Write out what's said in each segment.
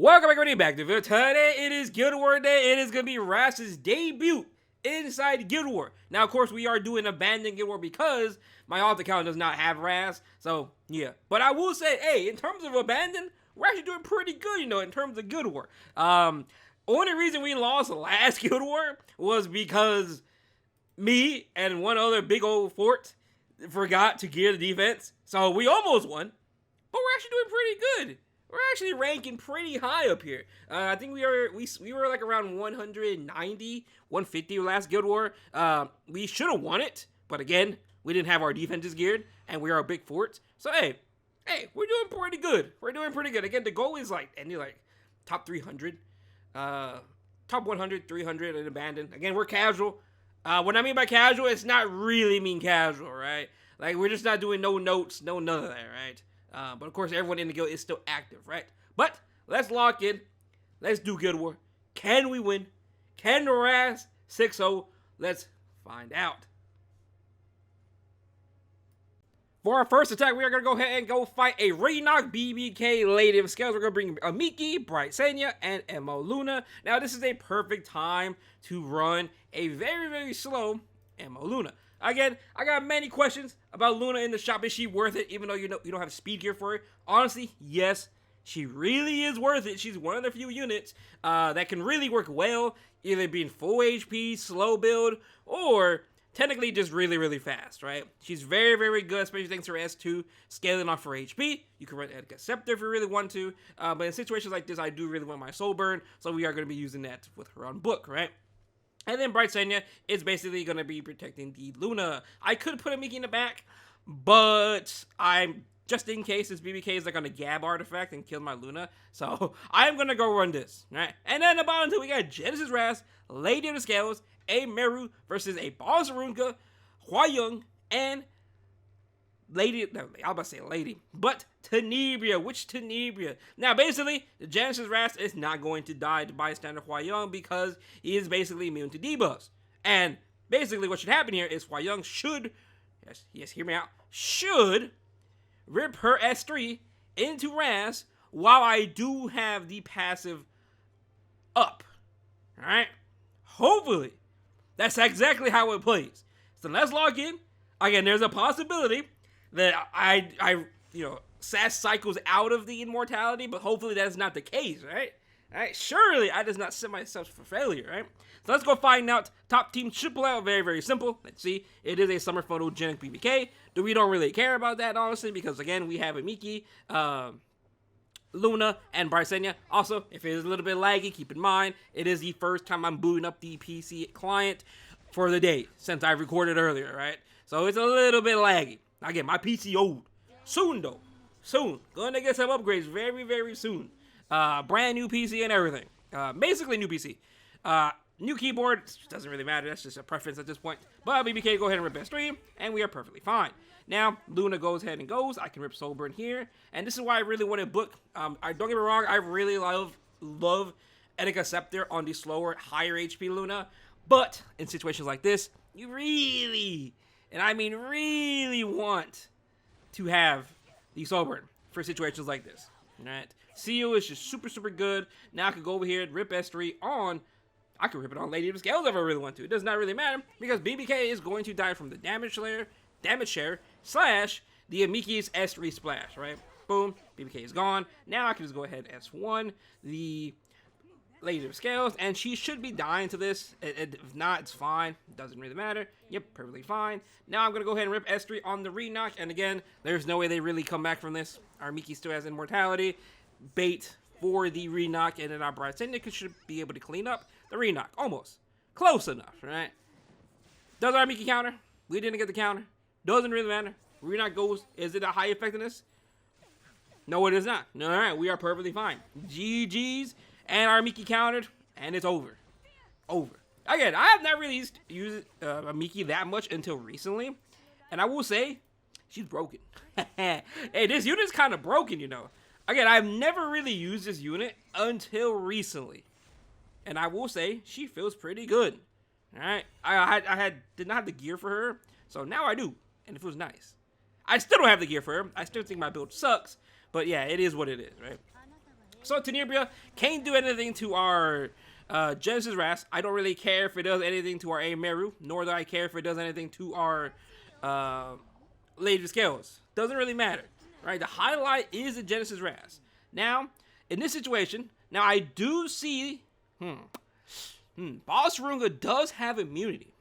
Welcome everybody back to the video. Today it is Guild War Day. It is going to be RAS's debut inside Guild War. Now, of course, we are doing Abandoned Guild War because my alt account does not have RAS. So, yeah. But I will say, hey, in terms of Abandoned, we're actually doing pretty good, in terms of Guild War. Only reason we lost the last Guild War was because me and one other big old fort forgot to gear the defense. So, we almost won. But we're actually doing pretty good. We're actually ranking pretty high up here. I think we were like around 190, 150 last Guild War. We should have won it, but again, we didn't have our defenses geared, and we are a big fort. So hey, we're doing pretty good. We're doing pretty good. Again, the goal is top 300, top 100, 300, and abandoned. Again, we're casual. What I mean by casual, it's not really mean casual, right? Like we're just not doing no notes, none of that, right? But of course, everyone in the guild is still active, right? But let's lock in. Let's do Guild War. Can we win? Can the RAS 6-0? Let's find out. For our first attack, we are going to go ahead and go fight a Renock BBK Lady of Scales. We're going to bring Amiki, Bright Senya, and Emo Luna. Now, this is a perfect time to run a very, very slow Emo Luna. Again, I got many questions about Luna in the shop. Is she worth it, even though you don't have speed gear for her? Honestly, yes, she really is worth it. She's one of the few units that can really work well, either being full HP, slow build, or technically just really, really fast, right? She's very, very good, especially thanks to her S2, scaling off her HP. You can run Edgar Scepter if you really want to, but in situations like this, I do really want my soul burn, so we are going to be using that with her on book, right? And then Bright Senya is basically going to be protecting the Luna. I could put a Miki in the back, but I'm just in case this BBK is like on a Gab artifact and kill my Luna. So I'm going to go run this, right? And then the bottom two, we got Genesis RAS, Lady of the Scales, a Meru versus a Balsarunka, Hua-Young, and Lady, no, I was about to say Lady, but Tenebria. Which Tenebria? Now, basically, the Genesis RAS is not going to die to bystander Hua-Young because he is basically immune to debuffs. And basically, what should happen here is Hua-Young should, yes, hear me out, should rip her S3 into RAS while I do have the passive up. Alright? Hopefully, that's exactly how it plays. So let's log in. Again, there's a possibility that I SAS cycles out of the immortality, but hopefully that's not the case, right? Alright, surely I does not set myself for failure, right? So let's go find out. Top team should pull out. Very, very simple. Let's see. It is a summer photogenic BBK. We don't really care about that, honestly, because again, we have a Miki, Luna, and Bright Senya. Also, if it is a little bit laggy, keep in mind, it is the first time I'm booting up the PC client for the day since I recorded earlier, right? So it's a little bit laggy. Again, my PC old. Soon, though. Soon. Going to get some upgrades very, very soon. Brand new PC and everything. Basically new PC. New keyboard. Doesn't really matter. That's just a preference at this point. But BBK, go ahead and rip S3, and we are perfectly fine. Now, Luna goes ahead and goes. I can rip Soulburn here. And this is why I really want to book. Don't get me wrong. I really love Edgar Scepter on the slower, higher HP Luna. But in situations like this, you really, and I mean really, want to have the Soulburn for situations like this. Alright, CEO is just super, super good. Now I can go over here and rip S3 on. I can rip it on Lady of the Scales if I really want to. It does not really matter because BBK is going to die from the damage share slash the Amiki's S3 splash. Right, boom, BBK is gone. Now I can just go ahead and S1 the Lady of Scales, and she should be dying to this. If not, it's fine. It doesn't really matter. Yep, perfectly fine. Now I'm going to go ahead and rip S3 on the Renock, and again, there's no way they really come back from this. Our Miki still has immortality. Bait for the Renock, and then our Bright Senya should be able to clean up the Renock. Almost. Close enough, right? Does our Miki counter? We didn't get the counter. Doesn't really matter. Renock goes. Is it a high effectiveness? No, it is not. Alright, we are perfectly fine. GG's. And our Miki countered, and it's over. Over. Again, I have not really used a Miki that much until recently. And I will say, she's broken. Hey, this unit's kind of broken, Again, I've never really used this unit until recently. And I will say, she feels pretty good. Alright? I did not have the gear for her, so now I do. And it feels nice. I still don't have the gear for her. I still think my build sucks. But yeah, it is what it is, right? So Tenebria can't do anything to our Genesis RAS. I don't really care if it does anything to our Ameru, nor do I care if it does anything to our Lady of Scales. Doesn't really matter, right? The highlight is the Genesis RAS. Now, in this situation, now I do see, Boss Runga does have immunity.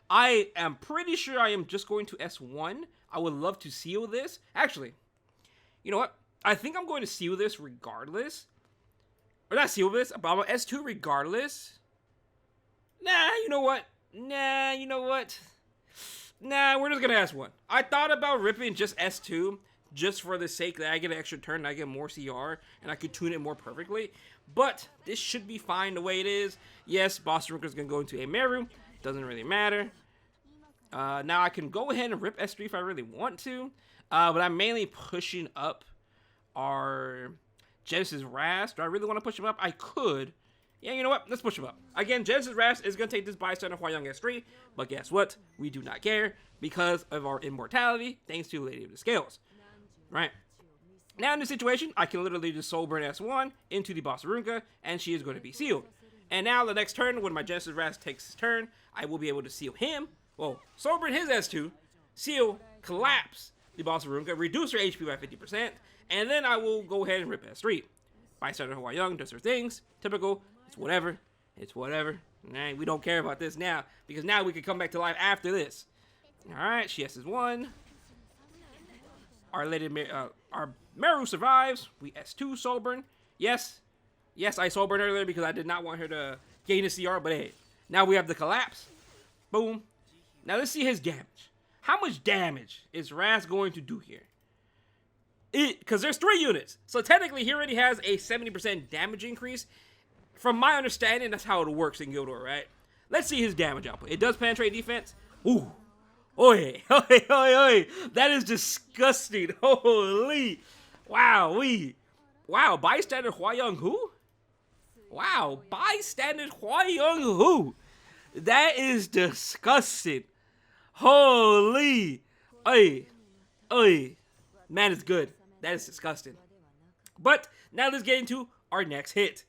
I am pretty sure I am just going to S1. I would love to seal this. Actually, you know what? I think I'm going to seal this regardless. Or not seal this, but I'm on S2 regardless. Nah, you know what? Nah, we're just going to S1. I thought about ripping just S2 just for the sake that I get an extra turn and I get more CR and I could tune it more perfectly. But this should be fine the way it is. Yes, Boss Runker's going to go into Ameru. Doesn't really matter. Now I can go ahead and rip S3 if I really want to. But I'm mainly pushing up our Genesis RAS. Do I really want to push him up? I could. Yeah, you know what? Let's push him up. Again, Genesis RAS is going to take this Bystander Huayang S3. But guess what? We do not care because of our immortality thanks to Lady of the Scales. Right. Now in this situation, I can literally just Soul Burn S1 into the Boss Runka, and she is going to be sealed. And now the next turn, when my Genesis RAS takes his turn, I will be able to seal him. Well, Soul Burn his S2, seal, collapse the Boss Runka, reduce her HP by 50%, and then I will go ahead and rip S3. Bystander Huayang does her things. Typical. It's whatever. It's whatever. Nah, we don't care about this now, because now we can come back to life after this. Alright, she SS1. Our lady, our Meru survives. We S2 Soul Burn. Yes, I Soul Burn earlier because I did not want her to gain a CR, but hey, now we have the collapse. Boom. Now let's see his damage. How much damage is RAS going to do here? Because there's 3 units, so technically he already has a 70% damage increase. From my understanding, that's how it works in Guild War, right? Let's see his damage output. It does penetrate defense. Ooh. Oi. That is disgusting. Holy. Wow. Wow. Bystander Huayang who? Wow. Bystander Huayang who? That is disgusting. Holy. Oi. Man, it's good. That is disgusting. But now let's get into our next hit.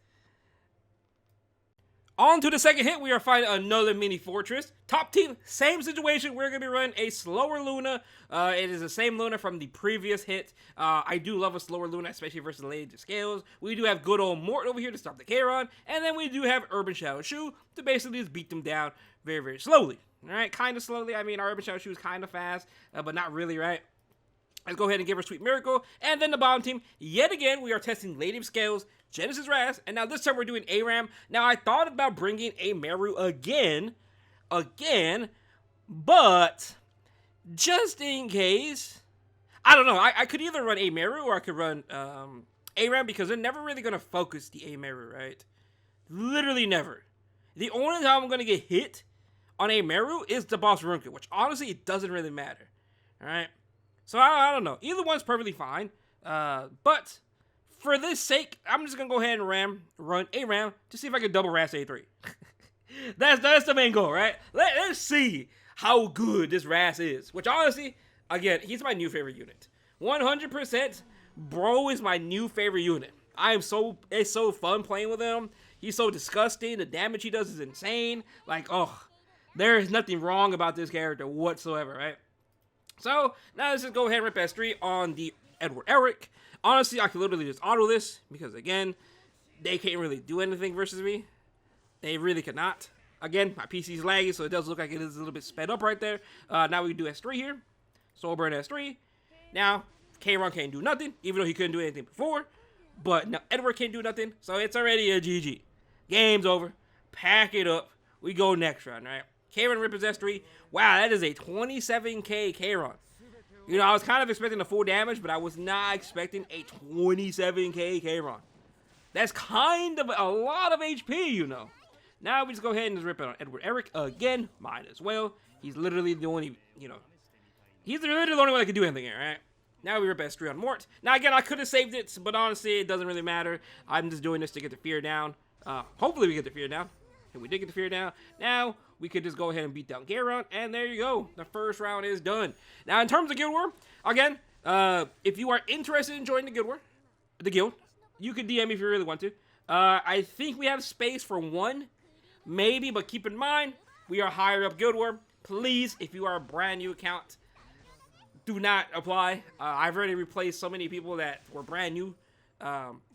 On to the second hit, we are fighting another mini fortress. Top team, same situation. We're going to be running a slower Luna. It is the same Luna from the previous hit. I do love a slower Luna, especially versus Lady of Scales. We do have good old Mort over here to stop the Kairon. And then we do have Urban Shadow Shu to basically just beat them down very, very slowly. Alright, kind of slowly. I mean, our Urban Shadow Shu is kind of fast, but not really, right? Let's go ahead and give her Sweet Miracle. And then the bottom team, yet again, we are testing Lady of Scales, Genesis RAS, and now this time we're doing ARAM. Now, I thought about bringing a Meru again, but just in case, I don't know. I could either run a Meru or I could run ARAM because they're never really going to focus the A Meru, right? Literally never. The only time I'm going to get hit on a Meru is the Boss Runka, which honestly, it doesn't really matter, all right? So, I don't know. Either one's perfectly fine. But, for this sake, I'm just going to go ahead and run ARAM to see if I can double RAS A3. That's the main goal, right? Let's see how good this RAS is. Which, honestly, again, he's my new favorite unit. 100%, bro is my new favorite unit. It's so fun playing with him. He's so disgusting. The damage he does is insane. Like, oh, there is nothing wrong about this character whatsoever, right? So, now let's just go ahead and rip S3 on the Edward Eric. Honestly, I could literally just auto this, because again, they can't really do anything versus me. They really cannot. Again, my PC is laggy, so it does look like it is a little bit sped up right there. Now we can do S3 here. Soul Burn S3. Now, Kairon can't do nothing, even though he couldn't do anything before. But now Edward can't do nothing, so it's already a GG. Game's over. Pack it up. We go next round, right? Kairon rips S3. Wow, that is a 27k Kairon. You know, I was kind of expecting the full damage, but I was not expecting a 27k Kairon. That's kind of a lot of HP, you know. Now we just go ahead and just rip it on Edward Eric again. Mine as well. He's literally the only, he's literally the only one that can do anything here, right? Now we rip S3 on Mort. Now again, I could have saved it, but honestly, it doesn't really matter. I'm just doing this to get the fear down. Hopefully we get the fear down. And we did get the fear down. Now, we could just go ahead and beat down Kairon, and there you go. The first round is done. Now, in terms of Guild War, again, if you are interested in joining the Guild War, You could DM me if you really want to. I think we have space for one, maybe, but keep in mind, we are higher up Guild War. Please, if you are a brand new account, do not apply. I've already replaced so many people that were brand new.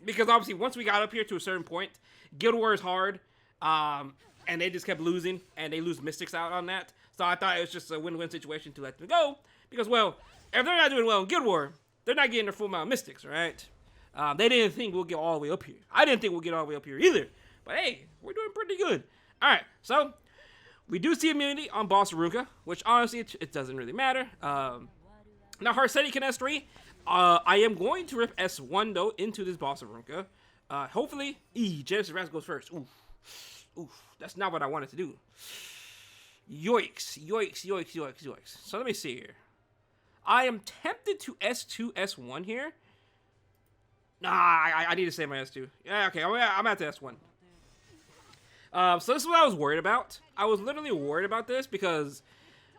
Because obviously, once we got up here to a certain point, Guild War is hard. And they just kept losing, and they lose Mystics out on that. So I thought it was just a win-win situation to let them go. Because, well, if they're not doing well in Guild War, they're not getting their full amount of Mystics, right? They didn't think we'll get all the way up here. I didn't think we'll get all the way up here either. But hey, we're doing pretty good. Alright, so we do see immunity on Boss Ruka, which honestly, it doesn't really matter. Now, Harseti can S3. I am going to rip S1, though, into this Boss Ruka. Hopefully, Genesis RAS goes first. Oof, that's not what I wanted to do. Yikes. So let me see here. I am tempted to S2, S1 here. Nah, I need to save my S2. Yeah, okay, I'm at the S1. So this is what I was worried about. I was literally worried about this because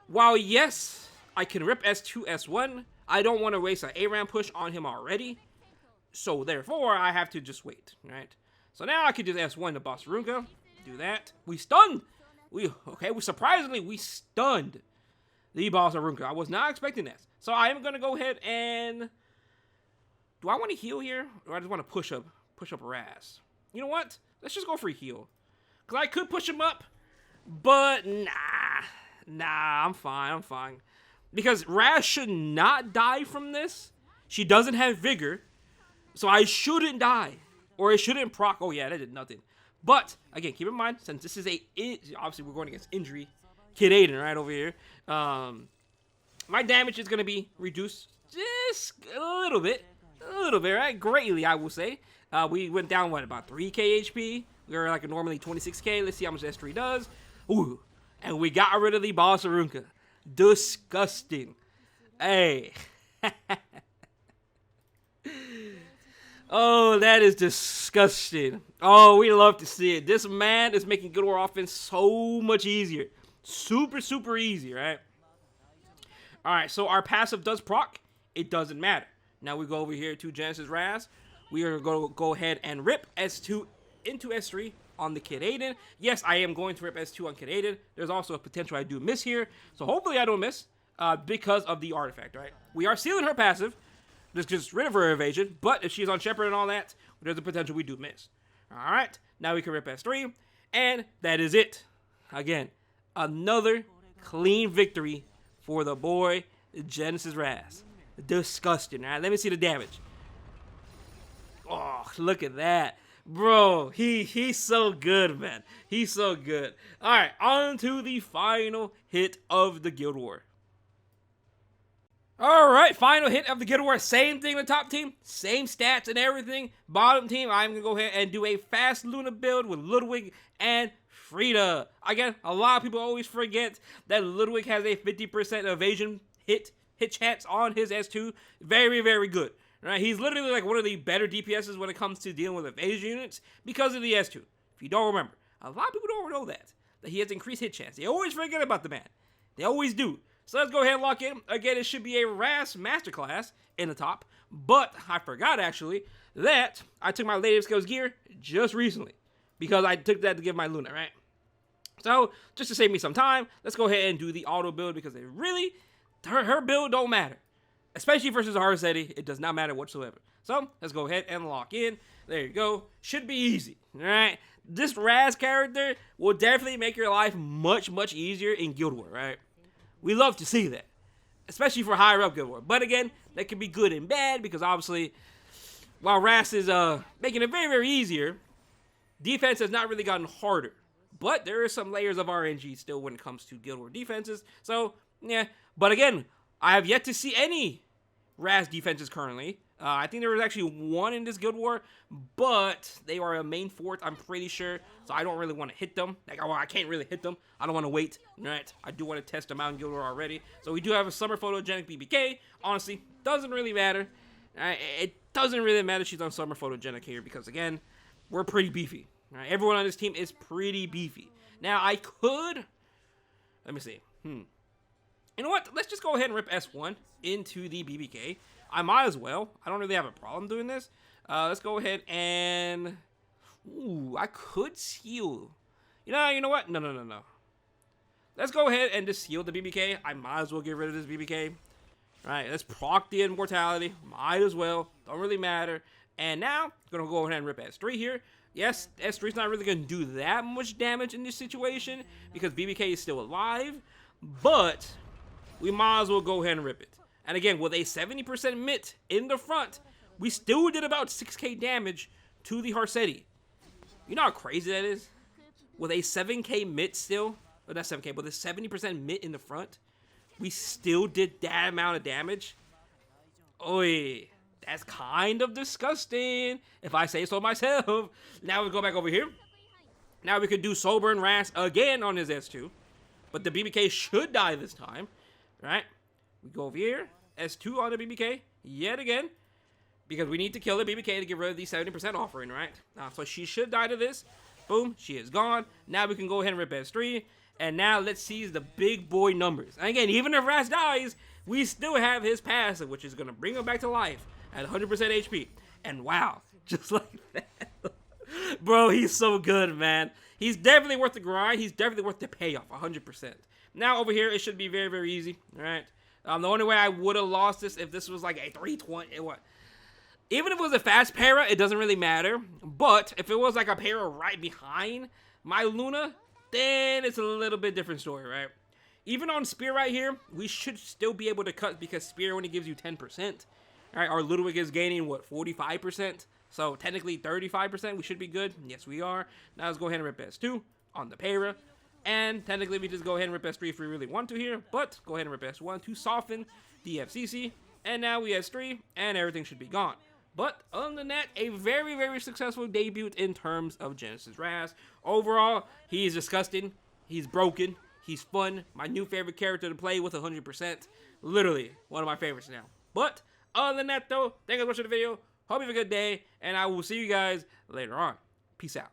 while, yes, I can rip S2, S1, I don't want to waste an ARAM push on him already. So therefore, I have to just wait, right? So now I can just S1 to Boss Ruka. Do that. We stunned. We surprisingly stunned the Boss Ruka. I was not expecting this. So I am gonna go ahead and. Do I want to heal here, or I just want to push up RAS? You know what? Let's just go for a heal, cause I could push him up, but nah, I'm fine. Because RAS should not die from this. She doesn't have vigor, so I shouldn't die, or it shouldn't proc. Oh yeah, that did nothing. But, again, keep in mind, since this is obviously we're going against injury, Kid Aiden right over here, my damage is going to be reduced just a little bit, right? Greatly, I will say. We went down, what, about 3k HP? We were like normally 26k. Let's see how much S3 does. Ooh, and we got rid of the Boss Ruka. Disgusting. Hey. Oh, that is disgusting. Oh, we love to see it. This man is making Guild War offense so much easier. Super easy, right? Alright, so our passive does proc. It doesn't matter. Now we go over here to Genesis RAS. We are going to go ahead and rip S2 into S3 on the Kid Aiden. Yes, I am going to rip S2 on Kid Aiden. There's also a potential I do miss here. So hopefully I don't miss because of the artifact, right? We are sealing her passive. Just gets rid of her evasion, but if she's on Shepherd and all that, there's a potential we do miss. Alright, now we can rip S3, and that is it. Again, another clean victory for the boy, Genesis RAS. Disgusting. Alright, let me see the damage. Oh, look at that. Bro, he's so good, man. He's so good. Alright, on to the final hit of the Guild War. Alright, final hit of the Guild War. Same thing with top team. Same stats and everything. Bottom team, I'm going to go ahead and do a fast Luna build with Ludwig and Frida. Again, a lot of people always forget that Ludwig has a 50% evasion hit chance on his S2. Very good. Right? He's literally like one of the better DPSs when it comes to dealing with evasion units because of the S2. If you don't remember. A lot of people don't know that he has increased hit chance. They always forget about the man. They always do. So let's go ahead and lock in. Again, it should be a RAS Masterclass in the top. But I forgot, actually, that I took my latest skills gear just recently. Because I took that to give my Luna, right? So, just to save me some time, let's go ahead and do the auto build. Because it really, her build don't matter. Especially versus Harseti, it does not matter whatsoever. So, let's go ahead and lock in. There you go. Should be easy, alright? This RAS character will definitely make your life much easier in Guild War, right? We love to see that, especially for higher up Guild War. But again, that can be good and bad because obviously, while RAS is making it very easier, defense has not really gotten harder. But there are some layers of RNG still when it comes to Guild War defenses. So, yeah. But again, I have yet to see any RAS defenses currently. I think there was actually one in this Guild War, but they are a main fort, I'm pretty sure. So I don't really want to hit them. Like, oh, I can't really hit them. I don't want to wait. Right? I do want to test them out in Guild War already. So we do have a summer photogenic BBK. Honestly, doesn't really matter. It doesn't really matter she's on summer photogenic here because, again, we're pretty beefy. Right? Everyone on this team is pretty beefy. Now, I could... Let me see. You know what? Let's just go ahead and rip S1 into the BBK. I might as well. I don't really have a problem doing this. Let's go ahead and... Ooh, I could seal. You know what? No. Let's go ahead and just seal the BBK. I might as well get rid of this BBK. Alright, let's proc the immortality. Might as well. Don't really matter. And now, gonna go ahead and rip S3 here. Yes, S3's not really gonna do that much damage in this situation because BBK is still alive. But we might as well go ahead and rip it. And again, with a 70% mit in the front, we still did about 6k damage to the Harsetti. You know how crazy that is? With a 7k mit still, or not 7k, but a 70% mit in the front, we still did that amount of damage. Oi, that's kind of disgusting, if I say so myself. Now we go back over here. Now we could do Soul Burn RAS again on his S2, but the BBK should die this time, right? We go over here, S2 on the BBK, yet again, because we need to kill the BBK to get rid of the 70% offering, right? So she should die to this. Boom, she is gone. Now we can go ahead and rip S3, and now let's seize the big boy numbers. And again, even if RAS dies, we still have his passive, which is going to bring him back to life at 100% HP. And wow, just like that. Bro, he's so good, man. He's definitely worth the grind. He's definitely worth the payoff, 100%. Now over here, it should be very, very easy, all right? The only way I would have lost this if this was like a 320, what? Even if it was a fast para, it doesn't really matter. But if it was like a para right behind my Luna, then it's a little bit different story, right? Even on Spear right here, we should still be able to cut because Spear only gives you 10%. All right, our Ludwig is gaining, what, 45%? So technically 35%, we should be good. Yes, we are. Now let's go ahead and rip S2 on the para. And technically we just go ahead and rip S3 if we really want to here. But go ahead and rip S1 to soften the FCC. And now we S3 and everything should be gone. But other than that, a very, very successful debut in terms of Genesis RAS. Overall, he's disgusting. He's broken. He's fun. My new favorite character to play with 100%. Literally, one of my favorites now. But other than that, though, thank you for watching the video. Hope you have a good day. And I will see you guys later on. Peace out.